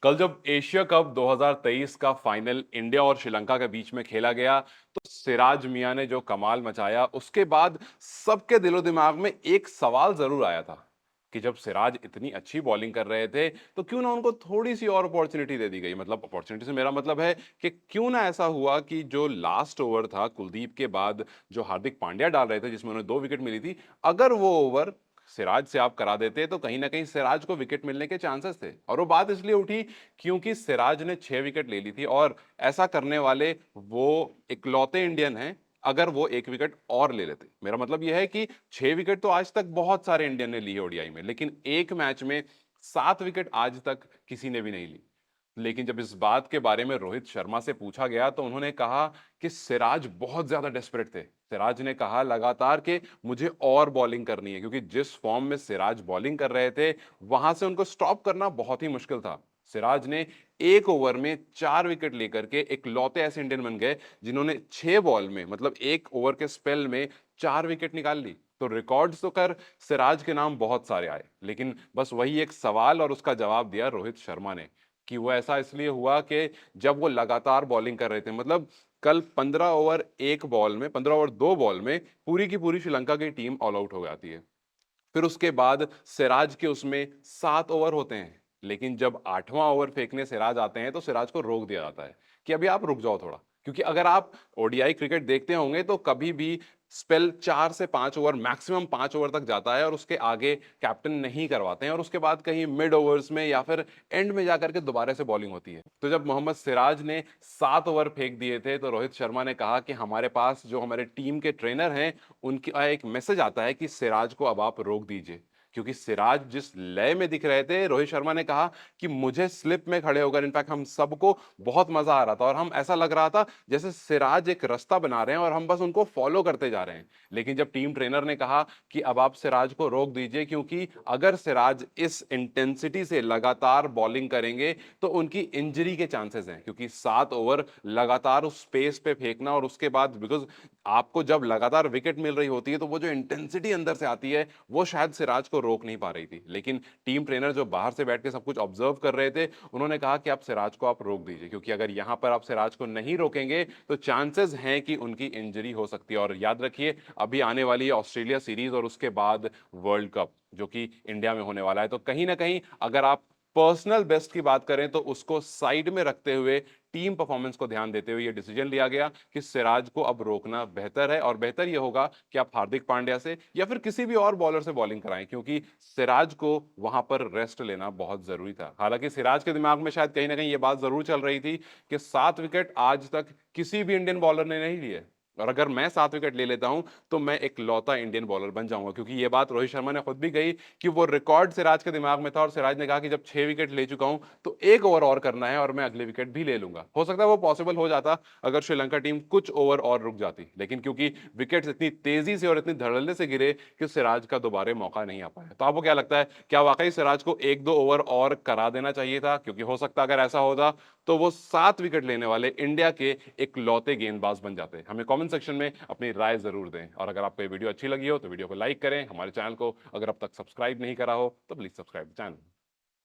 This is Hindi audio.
कल जब एशिया कप 2023 का फाइनल इंडिया और श्रीलंका के बीच में खेला गया तो सिराज मियां ने जो कमाल मचाया उसके बाद सबके दिलो दिमाग में एक सवाल जरूर आया था कि जब सिराज इतनी अच्छी बॉलिंग कर रहे थे तो क्यों ना उनको थोड़ी सी और अपॉर्चुनिटी दे दी गई। मतलब अपॉर्चुनिटी से मेरा मतलब है कि क्यों ना ऐसा हुआ कि जो लास्ट ओवर था कुलदीप के बाद जो हार्दिक पांड्या डाल रहे थे जिसमें उन्हें 2 विकेट मिली थी, अगर वो ओवर सिराज से आप करा देते तो कहीं ना कहीं सिराज को विकेट मिलने के चांसेस थे। और वो बात इसलिए उठी क्योंकि सिराज ने 6 विकेट ले ली थी और ऐसा करने वाले वो इकलौते इंडियन हैं। अगर वो 1 विकेट और ले लेते, मेरा मतलब यह है कि 6 विकेट तो आज तक बहुत सारे इंडियन ने ली है ओडीआई में, लेकिन एक मैच में 7 विकेट आज तक किसी ने भी नहीं ली। लेकिन जब इस बात के बारे में रोहित शर्मा से पूछा गया तो उन्होंने कहा कि सिराज बहुत ज्यादा डेस्परेट थे। सिराज ने कहा लगातार कि मुझे और बॉलिंग करनी है, क्योंकि जिस फॉर्म में सिराज बॉलिंग कर रहे थे वहां से उनको स्टॉप करना बहुत ही मुश्किल था। सिराज ने एक ओवर में 4 विकेट लेकर के एक लौते ऐसे इंडियन बन गए जिन्होंने 6 बॉल में, मतलब एक ओवर के स्पेल में 4 विकेट निकाल ली। तो रिकॉर्ड्स तो कर सिराज के नाम बहुत सारे आए, लेकिन बस वही एक सवाल और उसका जवाब दिया रोहित शर्मा ने कि वो ऐसा इसलिए हुआ कि जब वो लगातार बॉलिंग कर रहे थे। मतलब कल 15 ओवर एक बॉल में, 15 ओवर 2 बॉल में पूरी की पूरी श्रीलंका की टीम ऑल आउट हो जाती है। फिर उसके बाद सिराज के उसमें 7 ओवर होते हैं, लेकिन जब 8वां ओवर फेंकने सिराज आते हैं तो सिराज को रोक दिया जाता है कि अभी आप रुक जाओ थोड़ा, क्योंकि अगर आप ओडीआई क्रिकेट देखते होंगे तो कभी भी स्पेल 4 से 5 ओवर, मैक्सिमम 5 ओवर तक जाता है और उसके आगे कैप्टन नहीं करवाते हैं और उसके बाद कहीं मिड ओवर्स में या फिर एंड में जाकर के दोबारा से बॉलिंग होती है। तो जब मोहम्मद सिराज ने 7 ओवर फेंक दिए थे तो रोहित शर्मा ने कहा कि हमारे पास जो हमारे टीम के ट्रेनर हैं उनका एक मैसेज आता है कि सिराज को अब आप रोक दीजिए, क्योंकि सिराज जिस लय में दिख रहे थे, रोहित शर्मा ने कहा कि मुझे स्लिप में खड़े होकर इनफैक्ट हम सबको बहुत मजा आ रहा था और हम ऐसा लग रहा था जैसे सिराज एक रास्ता बना रहे हैं और हम बस उनको फॉलो करते जा रहे हैं। लेकिन जब टीम ट्रेनर ने कहा कि अब आप सिराज को रोक दीजिए, क्योंकि अगर सिराज इस इंटेंसिटी से लगातार बॉलिंग करेंगे तो उनकी इंजरी के चांसेस हैं, क्योंकि 7 ओवर लगातार उस स्पेस पे फेंकना और उसके बाद बिकॉज आपको जब लगातार विकेट मिल रही होती है तो वो जो इंटेंसिटी अंदर से आती है वो शायद सिराज को रोक नहीं पा रही थी। लेकिन टीम ट्रेनर जो बाहर से बैठ के सब कुछ ऑब्जर्व कर रहे थे उन्होंने कहा कि आप सिराज को आप रोक दीजिए, क्योंकि अगर यहां पर आप सिराज को नहीं रोकेंगे तो चांसेस हैं कि उनकी इंजरी हो सकती है। और याद रखिए अभी आने वाली है ऑस्ट्रेलिया सीरीज और उसके बाद वर्ल्ड कप जो कि इंडिया में होने वाला है। तो कहीं ना कहीं अगर आप पर्सनल बेस्ट की बात करें तो उसको साइड में रखते हुए टीम परफॉर्मेंस को ध्यान देते हुए यह डिसीजन लिया गया कि सिराज को अब रोकना बेहतर है और बेहतर यह होगा कि आप हार्दिक पांड्या से या फिर किसी भी और बॉलर से बॉलिंग कराएं, क्योंकि सिराज को वहां पर रेस्ट लेना बहुत जरूरी था। हालांकि सिराज के दिमाग में शायद कहीं ना कहीं यह बात जरूर चल रही थी कि 7 विकेट आज तक किसी भी इंडियन बॉलर ने नहीं लिए और अगर मैं 7 विकेट ले लेता हूं तो मैं एक लौता इंडियन बॉलर बन जाऊंगा, क्योंकि यह बात रोहित शर्मा ने खुद भी कही कि वो रिकॉर्ड सिराज के दिमाग में था और सिराज ने कहा कि जब 6 विकेट ले चुका हूं तो एक ओवर और करना है और मैं अगले विकेट भी ले लूंगा। हो सकता है वो पॉसिबल हो जाता अगर श्रीलंका टीम कुछ ओवर और रुक जाती, लेकिन क्योंकि विकेट्स इतनी तेजी से और इतनी धड़ल्ले से गिरे कि सिराज का दोबारा मौका नहीं आ पाया। तो आपको क्या लगता है, क्या वाकई सिराज को 1-2 ओवर और करा देना चाहिए था? क्योंकि हो सकता अगर ऐसा होता तो वो 7 विकेट लेने वाले इंडिया के एक लौते गेंदबाज बन जाते। हमें कमेंट सेक्शन में अपनी राय जरूर दें और अगर आपको ये वीडियो अच्छी लगी हो तो वीडियो को लाइक करें। हमारे चैनल को अगर अब तक सब्सक्राइब नहीं करा हो तो प्लीज सब्सक्राइब चैनल।